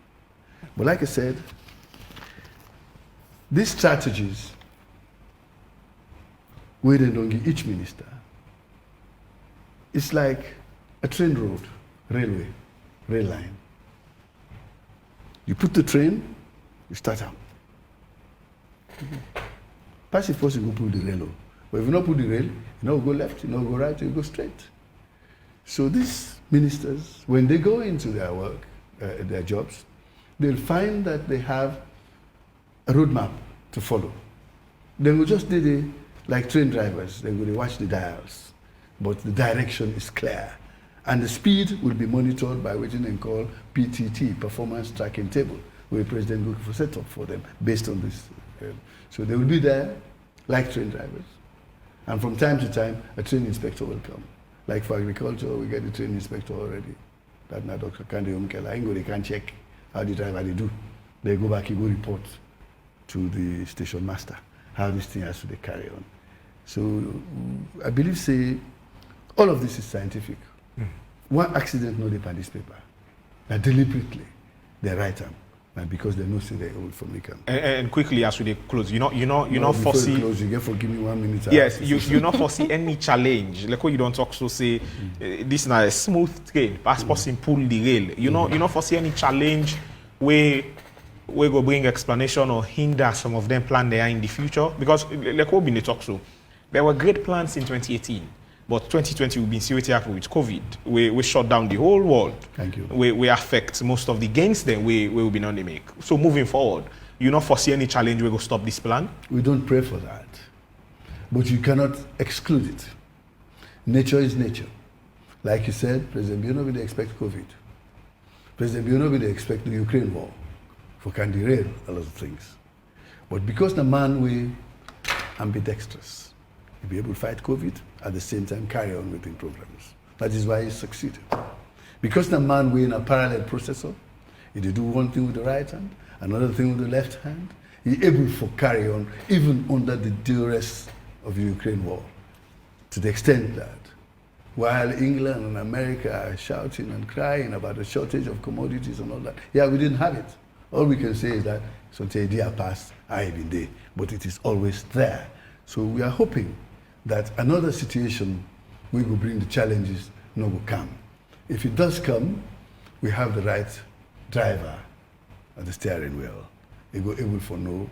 But like I said, these strategies, we don't give each minister, it's like a train road, railway, rail line. You put the train, you start out. Passive force, you go put the rail. But if you don't put the rail, you don't go left, you don't go right, you go straight. So these ministers, when they go into their work, their jobs, they'll find that they have a roadmap to follow. They will just do it like train drivers. They will watch the dials, but the direction is clear. And the speed will be monitored by what they call PTT, Performance Tracking Table, where the president will for set up for them based on this. So they will be there like train drivers. And from time to time, a train inspector will come. Like for agriculture, we get the train inspector already. That now Dr. Kandi Omkela, they can check how the driver they do. They go back, he go report to the station master how this thing has to be carried on. So I believe, say, all of this is scientific. One accident no dey on this paper. That deliberately they write them. And because they know say they old from Lincoln. And quickly as we close, you not foresee. Close, you get forgive me 1 minute. Yes, you not foresee any challenge. Like what you don't talk so say this is not a smooth train. Pass person pull the rail. You not foresee any challenge where we go bring explanation or hinder some of them plan they are in the future. Because like what we talk so, there were great plans in 2018. But 2020 will be serious with COVID. We shut down the whole world. Thank you. We affect most of the gains then we will be on the make. So moving forward, you not foresee any challenge we go stop this plan? We don't pray for that. But you cannot exclude it. Nature is nature. Like you said, President Leone they expect COVID. President Leone they expect the Ukraine war for can derail a lot of things. But because the man we ambidextrous, he'll be able to fight COVID at the same time carry on with the programs. That is why he succeeded. Because the man we in a parallel processor, he did do one thing with the right hand, another thing with the left hand. He able to carry on even under the duress of the Ukraine war. To the extent that while England and America are shouting and crying about the shortage of commodities and all that, yeah, we didn't have it. All we can say is that some idea passed, I been there, but it is always there. So we are hoping that another situation we will bring the challenges, no will come. If it does come, we have the right driver at the steering wheel. He go able for no,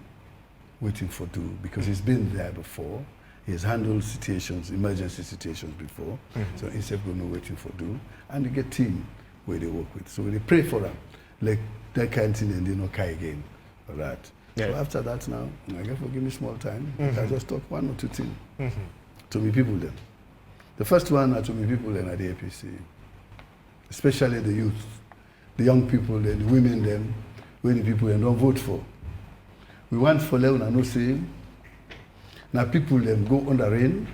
waiting for do, because he's been there before. He has handled situations, emergency situations before. So instead of no waiting for do, and they get team where they work with. So they pray for them, like that kind of thing, and they not care again for that. Yeah. So after that now, I guess give me small time. I just talk one or two things to me people then. The first one are to me people then at the APC, especially the youth, the young people then, the women then, where the people then don't vote for. We want for Leone and no say. Now people them go on the rain,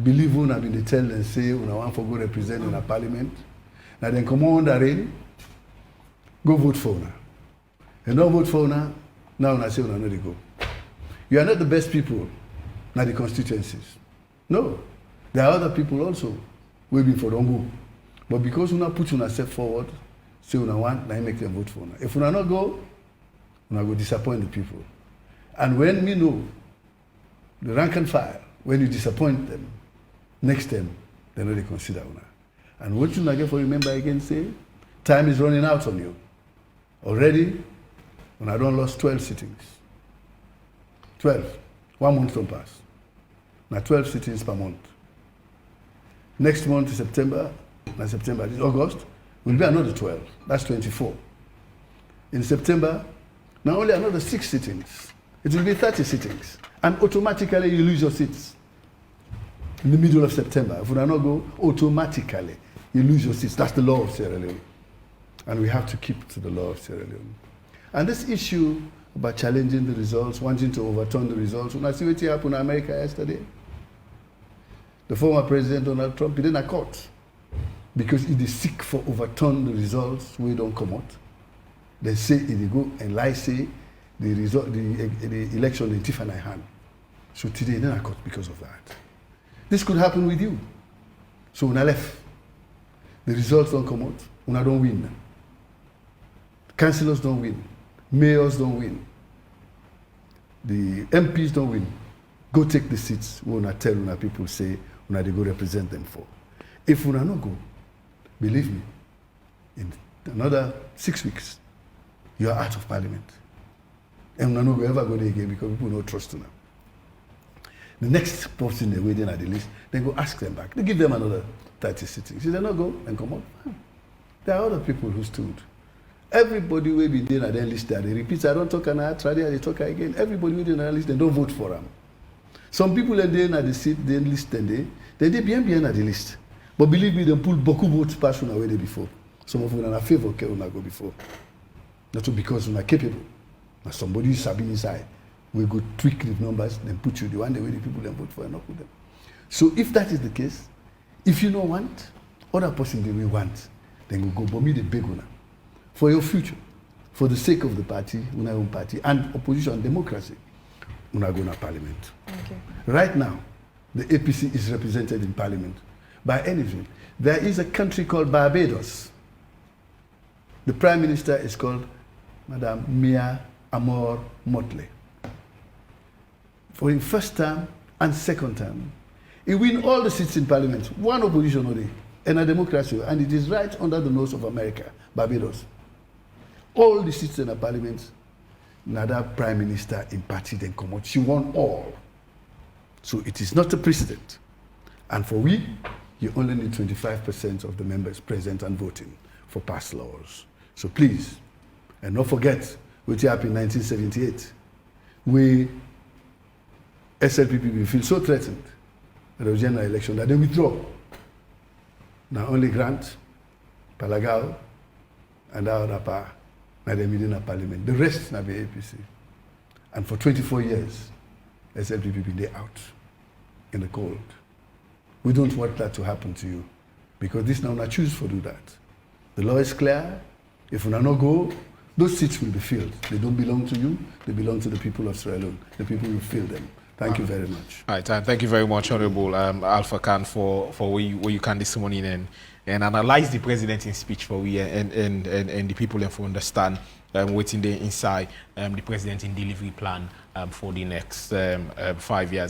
believe when I mean they tell and say when I want for go represent in a parliament. Now then come on the rain, go vote for una. And don't vote for una, now una say una no they go. You are not the best people, not the constituencies. No. There are other people also waiting for don't go. But because una put una step forward, say una want, now make them vote for una. If una not go, una go disappoint the people. And when me know the rank and file, when you disappoint them, next time, they know they consider una. And what you not get for remember again say, time is running out on you. Already, when I don't lost 12 sittings. 12. 1 month don't pass. Now 12 sittings per month. Next month is September, not September, it's August, will be another 12. That's 24. In September, now only another 6 sittings. It will be 30 sittings. And automatically you lose your seats. In the middle of September, if we do not go, automatically you lose your seats. That's the law of Sierra Leone. And we have to keep to the law of Sierra Leone. And this issue about challenging the results, wanting to overturn the results, when I see what happened in America yesterday, the former President Donald Trump, he didn't accord because he is seek for overturn the results we don't come out. They say he go and lie say the result, the election in Tiffany hand. So today he didn't accord because of that. This could happen with you. So when I left, the results don't come out, when I don't win. Councillors don't win. Mayors don't win. The MPs don't win. Go take the seats when I tell when people say when they go represent them for. If we not go, believe me, in another 6 weeks, you are out of parliament. And we not ever go there again because people don't trust them. The next person they're waiting at the list, they go ask them back. They give them another 30 sittings. If they not go and come up, there are other people who stood. Everybody will be there at their list there. They repeat, I don't talk and I try there, they talk again. Everybody will be there at the list, they don't vote for them. Some people are there at the seat, they list and they behind at the list. But believe me, they pull beaucoup votes past one away there before. Some of them are in favor of when I go before. Not because we are capable. Now somebody is sabi inside. We go tweak the numbers, then put you the one the way the people then vote for and not put them. So if that is the case, if you don't want, other person they will want, then we go but me the big one. For your future, for the sake of the party, una own party, and opposition and democracy, una go to parliament. Okay. Right now, the APC is represented in parliament by anything. There is a country called Barbados. The prime minister is called Madame Mia Amor Motley. For his first term and second term, he win all the seats in parliament, one opposition only, and a democracy, and it is right under the nose of America, Barbados. All the seats in the parliament, another prime minister in party then come out. She won all. So it is not a precedent. And for we, you only need 25% of the members present and voting for past laws. So please, and don't forget what happened in 1978. We, SLPP, we feel so threatened at the general election that they withdraw. Now only Grant, Palagao, and our Rapa, na the meeting of Parliament. The rest na be APC. And for 24 years, SLPP been there out in the cold. We don't want that to happen to you, because this now not choose for do that. The law is clear. If we not go, those seats will be filled. They don't belong to you. They belong to the people of Sierra Leone. The people will fill them. Thank you very much. All right, thank you very much, Honorable Alpha Khan, for where you can this morning and analyze the president's speech for we and the people and for understand what's in the inside the president's delivery plan for the next 5 years.